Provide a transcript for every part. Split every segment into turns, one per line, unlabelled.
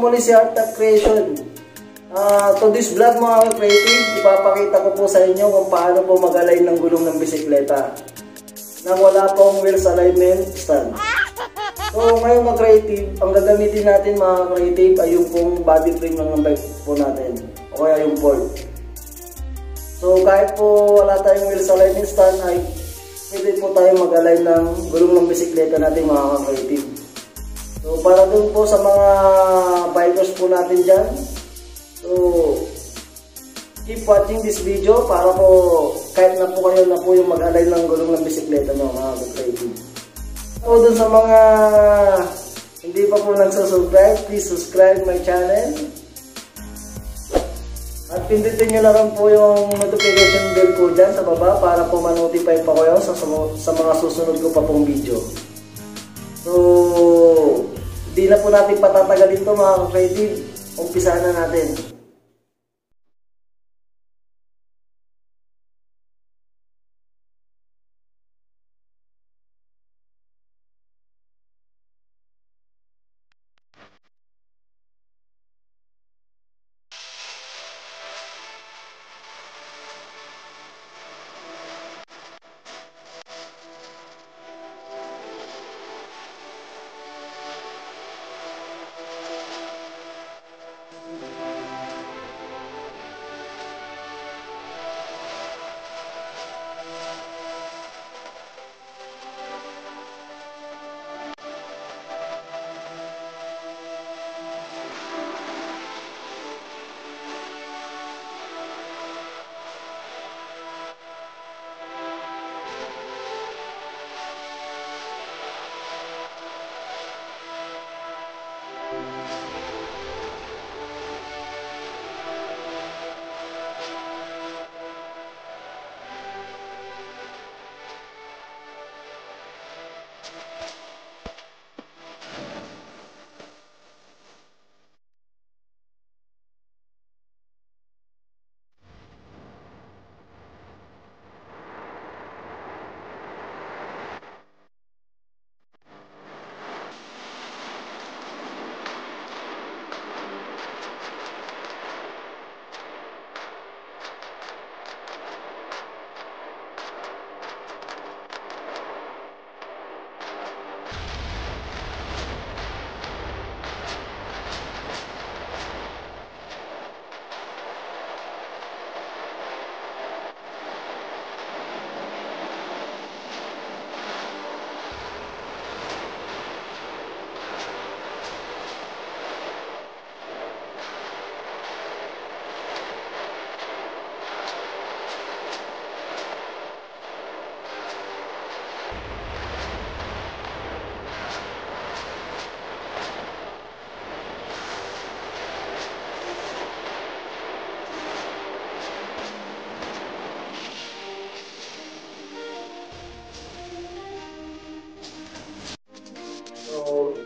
muli si Art of Creation. To this vlog mga ka-creative, ipapakita ko po sa inyo kung paano po mag-align ng gulong ng bisikleta nang wala pong wheels alignment stand. So ngayon mga creative, ang gagamitin natin mga creative ay yung pong body frame ng bike po natin o kaya yung board. So kahit po wala tayong wheels alignment stand ay pwede po tayong mag-align ng gulong ng bisikleta natin mga creative. So para dun po sa mga bikers po natin dyan, so keep watching this video para po kahit na po kayo na po yung mag-align ng gulong ng bisikleta nyo mga ka-creative. So dun sa mga hindi pa po nagsusubscribe, please subscribe my channel. At pindutin nyo na rin po yung notification bell po dyan sa baba para po ma-notify pa kayo sa mga susunod ko pa pong video. So di na po natin patatagalin ito mga ka-creative. Umpisahan na natin.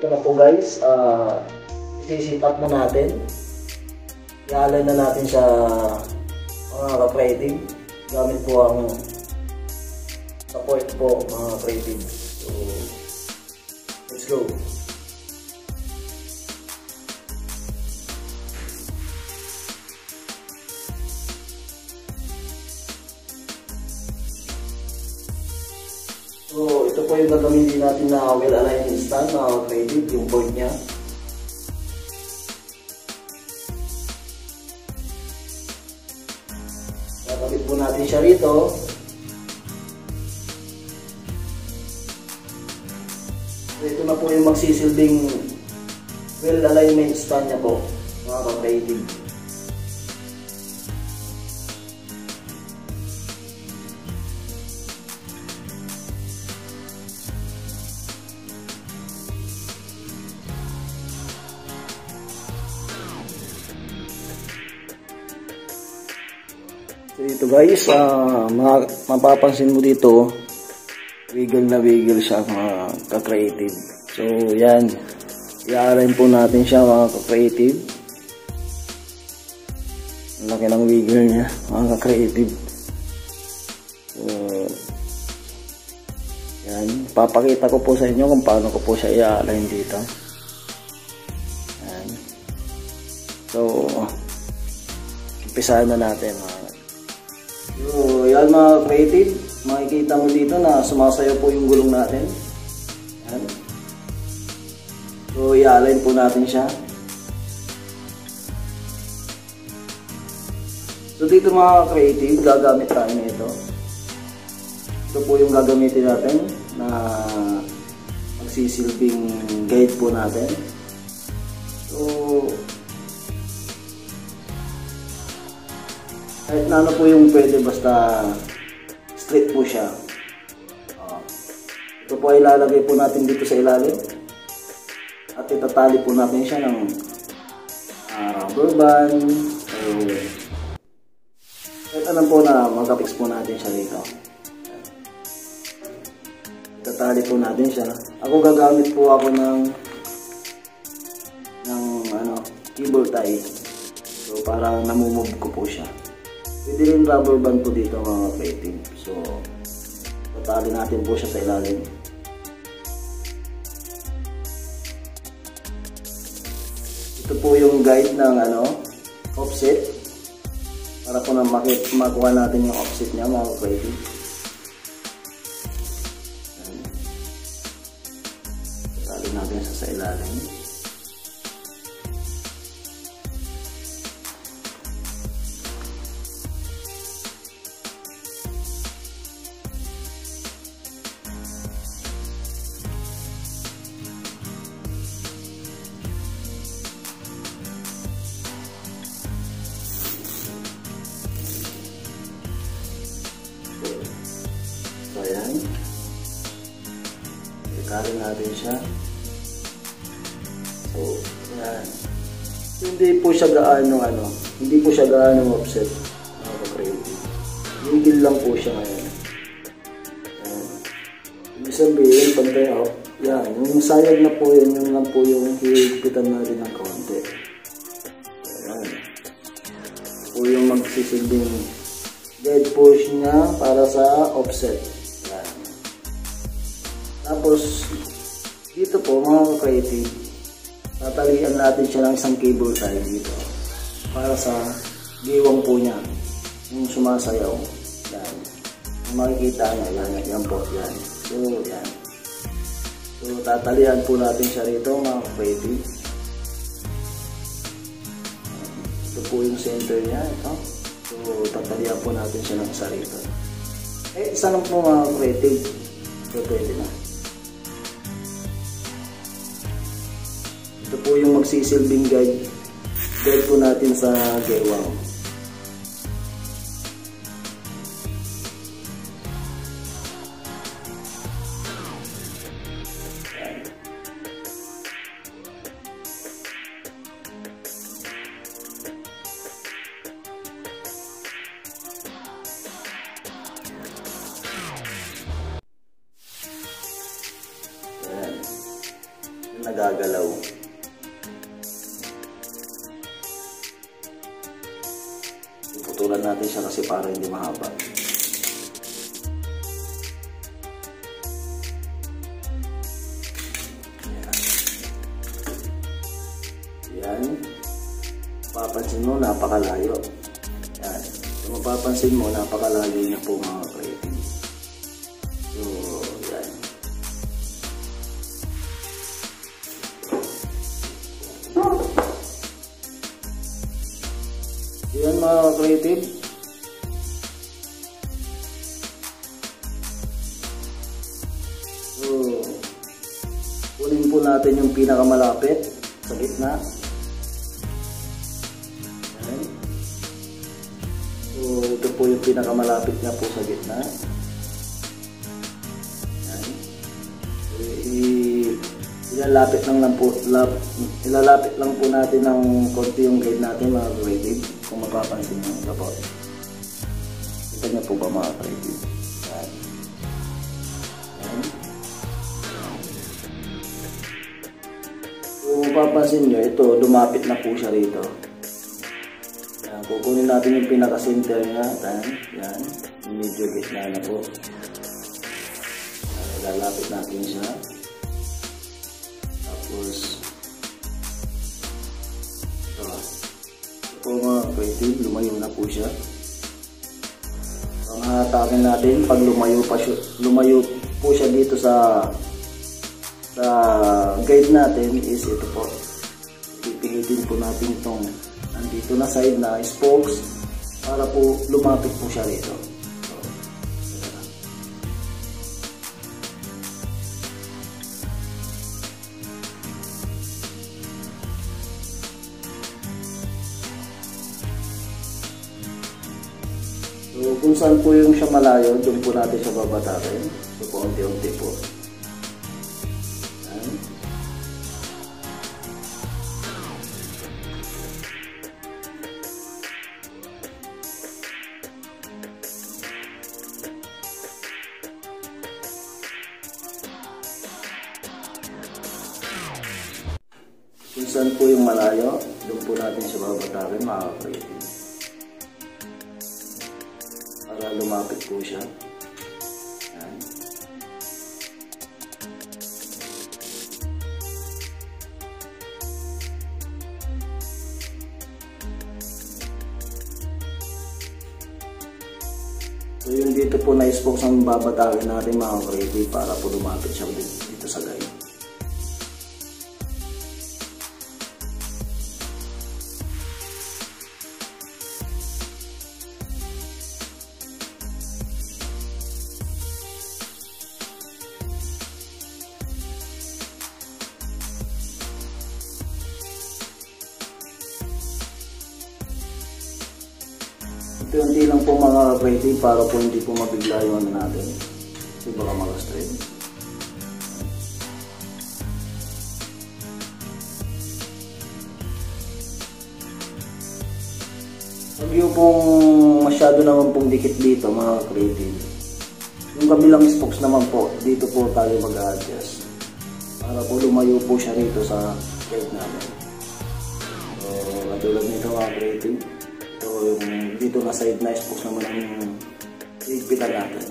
Ito na po guys, isi-sit up na natin. I-align na natin sa mga ka-creative gamit po ang support po mga ka-creative. So, let's go! So, ito po yung gagamitin natin na wheel alignment stand na creative, yung board niya. Kakabit po natin siya rito. So, ito na po yung magsisilbing wheel alignment stand niya po, mga ka-creative. So ito guys, mapapansin mo dito, wiggle na wiggle siya mga ka-creative. So yan, i-align po natin siya mga ka-creative. Ang laki ng wiggle niya mga ka-creative. So yan, papakita ko po sa inyo kung paano ko po siya i-align dito. Yan. So, umpisahan na natin. So, yan mga creative. Makikita mo dito na sumasayaw po yung gulong natin. Yan. So, i-align po natin siya. So, dito mga creative, gagamit tayo nito. Ito po yung gagamitin natin na magsisilbing guide po natin. So, kahit na ano po yung pwede, basta straight po siya. Ito po ay ilalagay po natin dito sa ilalim. At itatali po natin siya ng rubber band. Kahit alam po na magkapix po natin siya dito. Itatali po natin siya. Ako gagamit po ako ng cable tie. So para namumove ko po siya. Pwede rin rubber band po dito mga creative. So tatali natin po siya sa ilalim. Ito po yung guide ng offset. Para po na makuha natin yung offset niya mga creative. Tatali natin siya sa ilalim. So, ayan. Ikali natin siya. So, ayan. Hindi po siya gaano offset. Migil lang po siya ngayon. Ayan. Ibig sabihin, pantay out. Yan. Yung sayag na po yun, yun lang po yung hihigpitan natin ng konti. Ayan. Po yung magsisilbing dead push niya para sa offset. Yan. Tapos dito po mga creative, tatalian natin siya ng isang cable tie dito para sa giwang po niya yung sumasayaw. Yan. Kung makikita nyo, yan po. Yan. So yan. So tatalian po natin siya rito mga creative. Ito po yung center niya. Ito. So, tatalian po natin siya ng isa rito. Isa lang po mga creative. So, pwede na. Ito po yung magsisilbing guide. Guide po natin sa gewang. Nagagalaw. Putulan natin siya kasi para hindi mahaba. Yan. Papansin mo, napakalayo. Yan. Kung mapapansin mo, napakalayo niya po mga creative. So, yan. Yan mga creative. So, kunin po natin yung pinakamalapit sa gitna. Yan. So, ito po yung pinakamalapit niya po sa gitna. Yan. So, ilalapit lang po natin ng konti yung guide natin mga creative. Kung mapapansin nyo, ito po. Kita nyo po ba mga creative? Yan. Yan. Kung mapapansin nyo, ito, lumapit na po siya rito. Yan. Kukunin natin yung pinaka-center niya. Yan. Medyo gitna na po. Lalapit natin siya. Tapos, ito. creative, lumayo na po siya. Ang hatakin natin pag lumayo po siya dito sa guide natin is ito po. Pipihitin po natin itong nandito na side na spokes para po lumapit po siya rito. So, kung saan po yung siya malayo, doon po natin siya babatakin. So, paunti-unti po. Yan. Kung saan po yung malayo, doon po natin siya babatakin, mga creative. Para lumapit po siya. Yan. So yung dito po na spokes ang babatakin natin, mga creative, para po lumapit siya dito sa guide. Unti-unti lang po mga creative para po hindi po mabigla yung ano natin. Kasi baka mag-straight. Pag yung pong masyado naman pong dikit dito mga creative, yung kabilang spokes naman po, dito po tayo mag-adjust. Para po lumayo po siya rito sa guide namin. So, katulad nito mga creative. So, yung dito na side na spokes naman ang higpitan natin.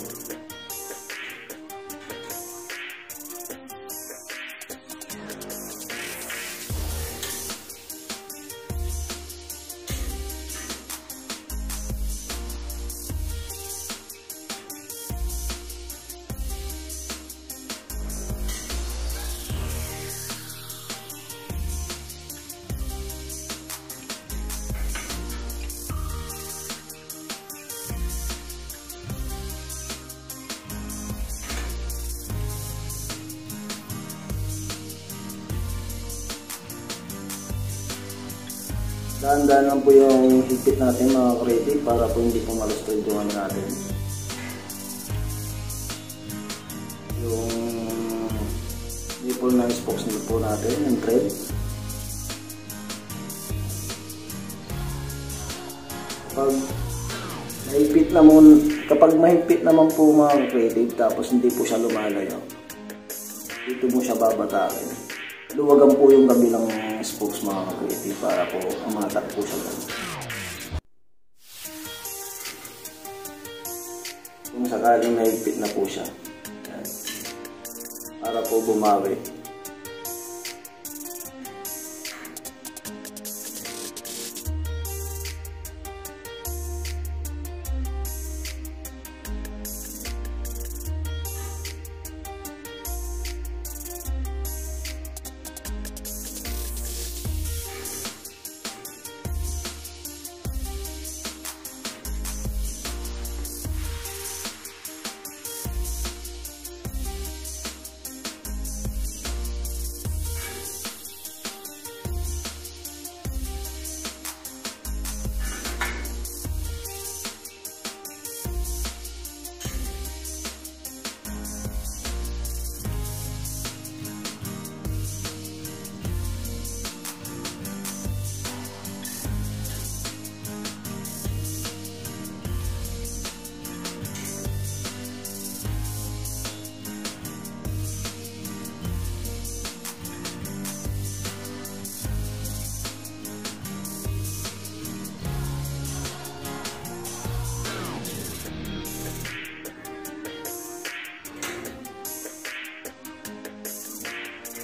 Dahan-dahan lang po yung higpit natin mga creative para po hindi po malustod yung ano natin. Yung nipple ng spokes nito po natin, yung thread. Kapag mahigpit naman po mga creative tapos hindi po siya lumalayo, dito mo siya babatakin. Luwagan po yung kabilang spokes mga creative para po umatak po siya lang. Kung sakaling mahigpit na po siya. Yan. Para po bumawi.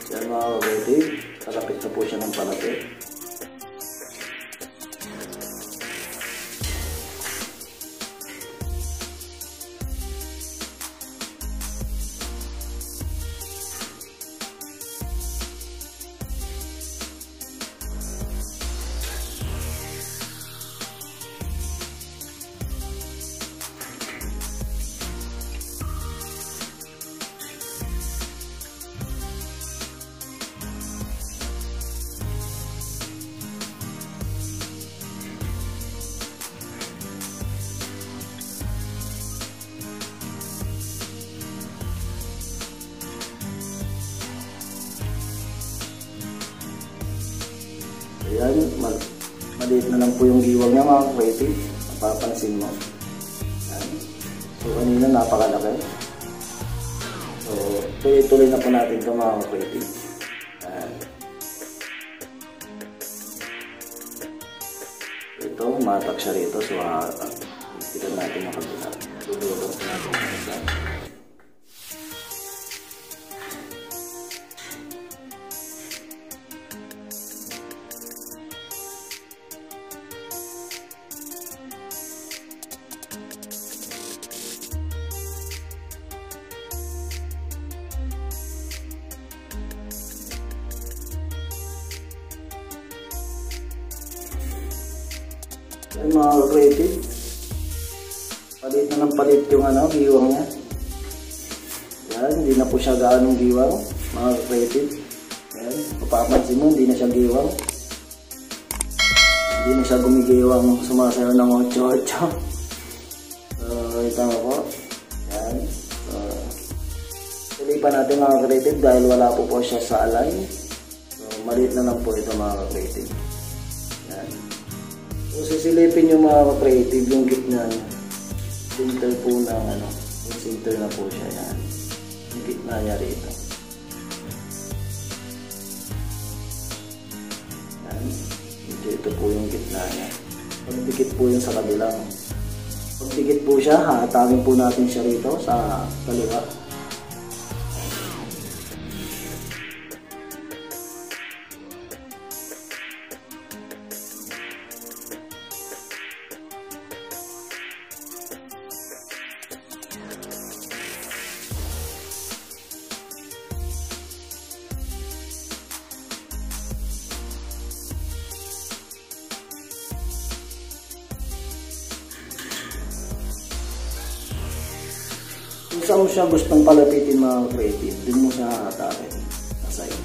Yan mga creative, palapit na po siya ng palapit. Yan, maliit na lang po yung giwang niya mga creative. Mapapansin mo. Yan. So kanina napakalaki. So tuloy-tuloy na po natin ito mga creative. Yan. Ito, matak siya rito. So tignan natin yung kabila. Lululong natin ang isa. Yan mga creative, palit na ng palit yung giwang niya. Yan, hindi na po siya gaanong giwang mga creative. Yan, mapapansin mo, hindi na siya giwang. Hindi na siya gumigiwang sumasayaw ng 8-8. So, ito nga po. Yan. So, tulipan natin mga creative dahil wala po siya sa align. So, maliit na lang po ito mga creative. Yan. So, sisilipin yung mga creative yung gitna niya. Center po ng yung center na po siya. Yan. Yung gitna niya rito. Yan. Ito po yung gitna niya. Pagdikit po yun sa kabilang. Pagdikit po siya, hahatangin po natin siya rito sa kaliwa. Kung saan mo siya gustong palapitin mga creative, dun mo siya hatakin sa side.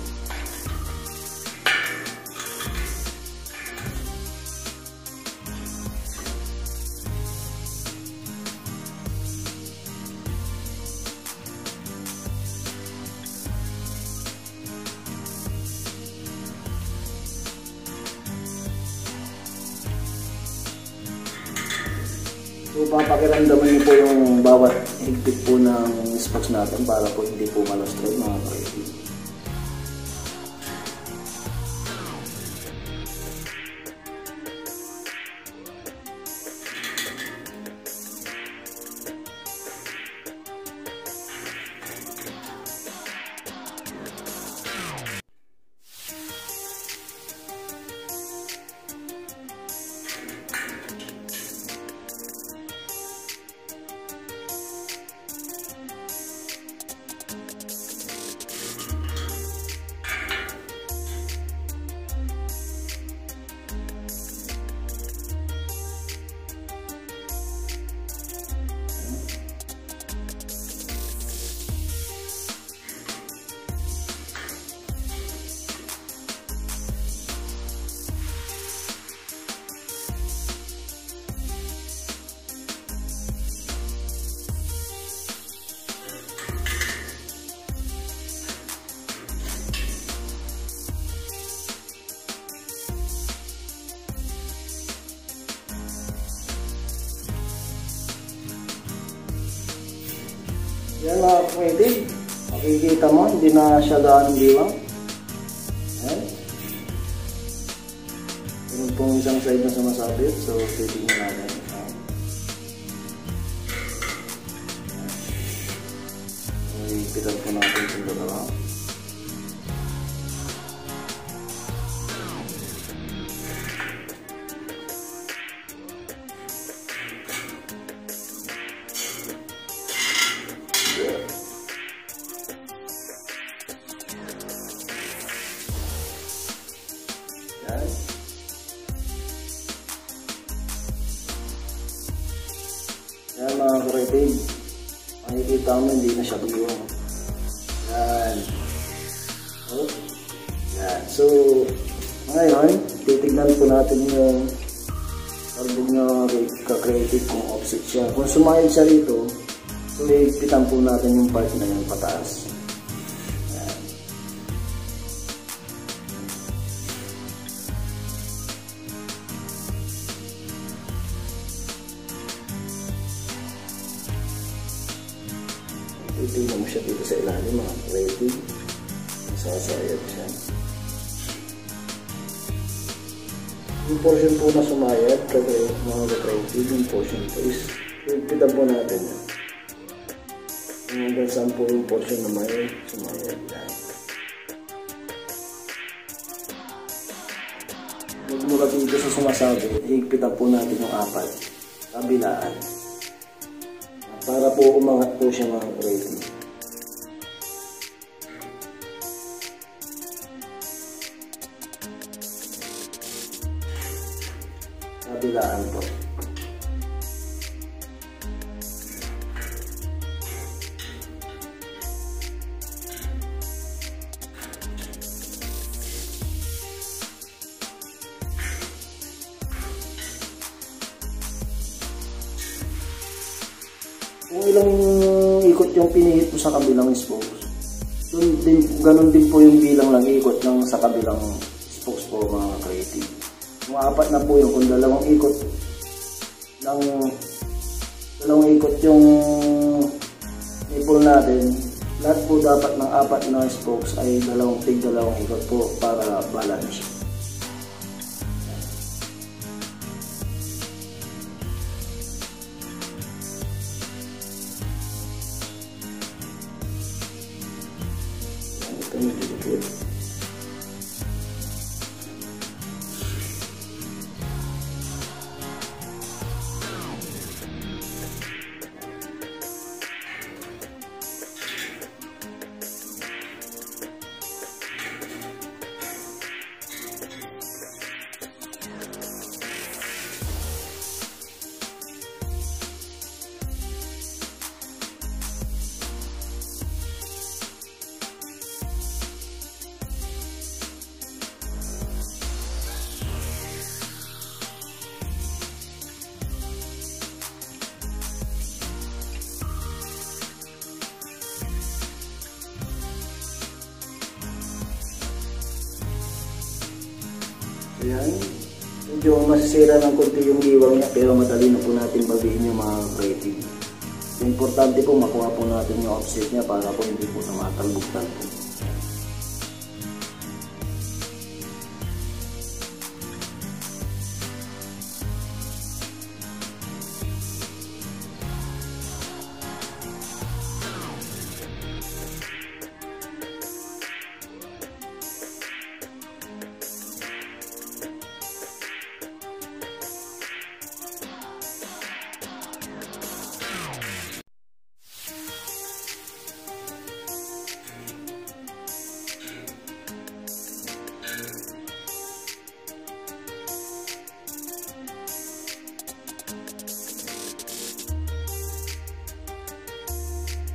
So, papakiramdaman niyo po yung bawat higpit po ng spokes natin para po hindi po malustred mga creative. Yan mga creative, makikita mo hindi na siya gaanong giwang. Yan. Yung pong isang side na sumasabit, so titignan natin. Ipitan po natin yung dalawa. Yan. Yan mga creative, makikita mo hindi na siya biwang. Yan. Oh. Yan. So ngayon titignan po natin yung album na ka-creative kung offset siya. Kung sumayad siya rito, so ipitan po natin yung part na yung pataas. Titignan mo siya dito sa ilalim mga creative. Masasayad siya. Yung portion po na sumayad, kasi mga creative, yung portion po is higpitan po natin yan. Hanggang saan po yung portion na may sumayad yan. Mula dito sa sumasabi, higpitan po natin yung 4 kabilaan para po umangat po siya mga creative. Kabilaan po. Kung ilang ikot yung pinihit mo sa kabilang spokes, ganun din po yung bilang lang ikot ng sa kabilang spokes po mga creative. Kung 4 na po yun, kung dalawang ikot yung nipple natin, lahat po dapat ng 4 na spokes ay dalawang ikot po para balance. Ito yung dikit. Ayan, medyo masisira ng konti yung giwang niya pero madali na po natin babihin yung mga creative. Importante po makuha po natin yung offset niya para po hindi po na matalbog-talbog.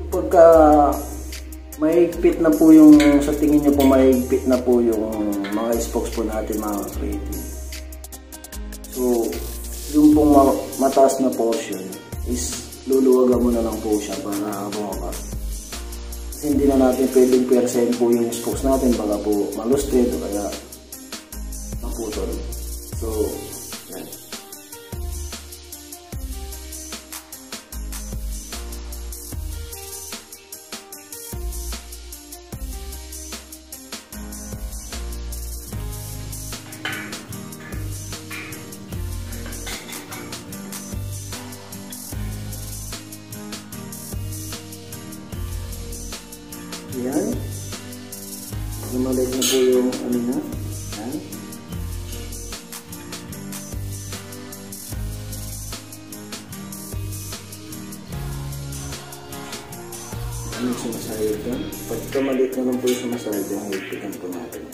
Pagka mahigpit na po yung, sa tingin nyo po mahigpit na po yung mga spokes po natin mga creative. So, yung pong mataas na portion is luluwagan mo na lang po siya para bumaba. Hindi na natin pwedeng percent po yung spokes natin, baka po malusted o kaya maputol. So, yan. Yan. Lumalit na po yung ano na. Yan. Ano yung sumasayad yan? Pagka maliit na lang po yung sumasayad yan, higpitan po natin.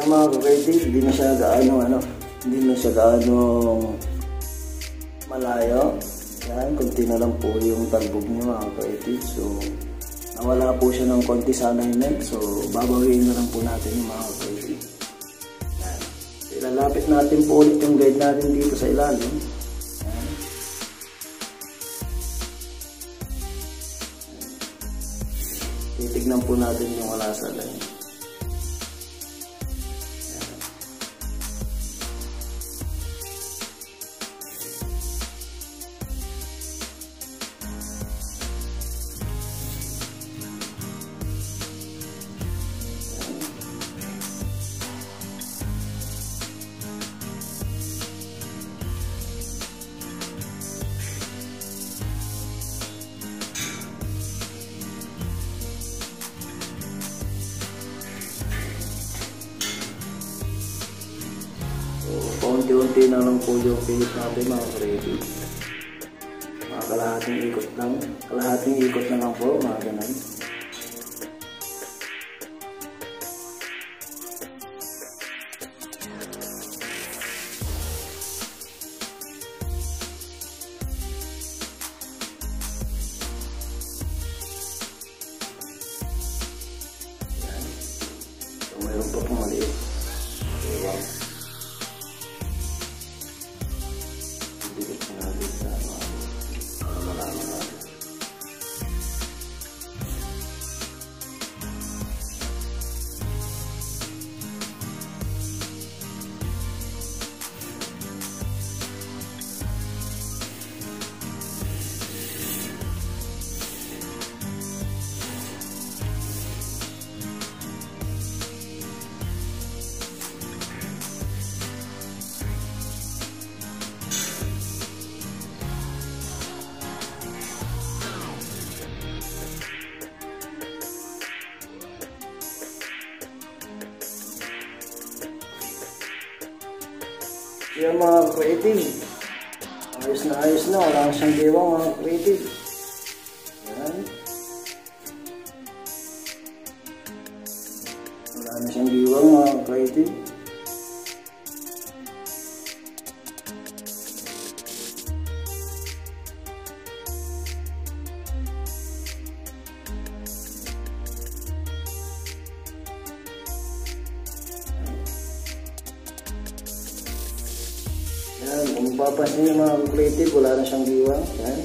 Yan mga ka-creative, hindi na siya gaano malayo. Yan, konti na lang po yung talbog niya mga ka-creative. So, nawala po siya ng konti sa alignment. So, babawiin na lang po natin yung mga ka-creative. Yan. So, ilalapit natin po ulit yung guide natin dito sa ilalim. Yan. Titignan po natin yung wala sa alignment. Paunti-unti na lang po yung pihit natin mga ka-creative. Mga kalahating ikot na lang po, mga ganun. Yan. So mayroon pa pong maliit. Wow. Yan mga creative. Ayos na. Wala siyang diwang mga creative. Yan. Wala na siyang diwang mga creative. Yan, kung mapapansin yung mga creative, wala na siyang diwang. Yan.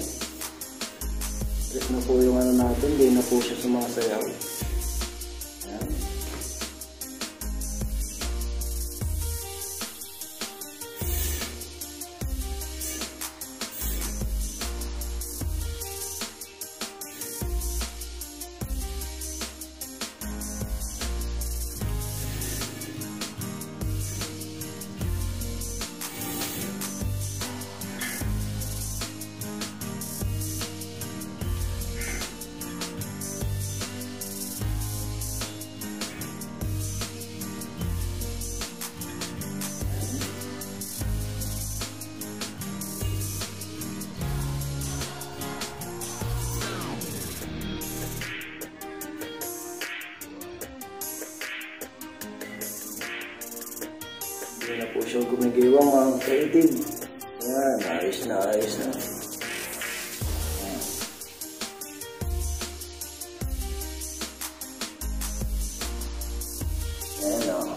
Press na po yung ano natin, hindi na po siya sumasayaw. Yan. Hindi na po siya gumigiwang mga creative. Yan, ayos na. Yan o.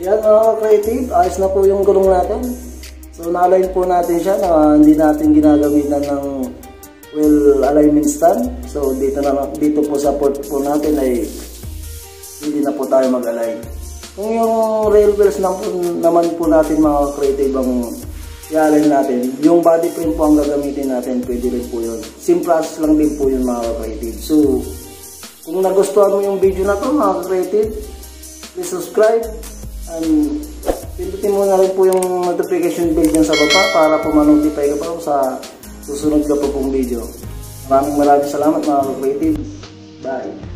Yan mga creative, ayos na po yung gulong natin. So na-align po natin siya na hindi natin ginagamitan ng wheel alignment stand. So dito po sa port po natin ay hindi na po tayo mag-align. Kung yung rail wheels naman po natin mga creative ang i-align natin, yung body frame po ang gagamitin natin, pwede rin po yun. Same process lang din po yun mga creative. So kung nagustuhan mo yung video na to mga creative, please subscribe and pindutin mo na rin po yung notification bell dyan sa baba para po ma-notify ka pa sa susunod ka po pong video. Maraming salamat mga creative. Bye!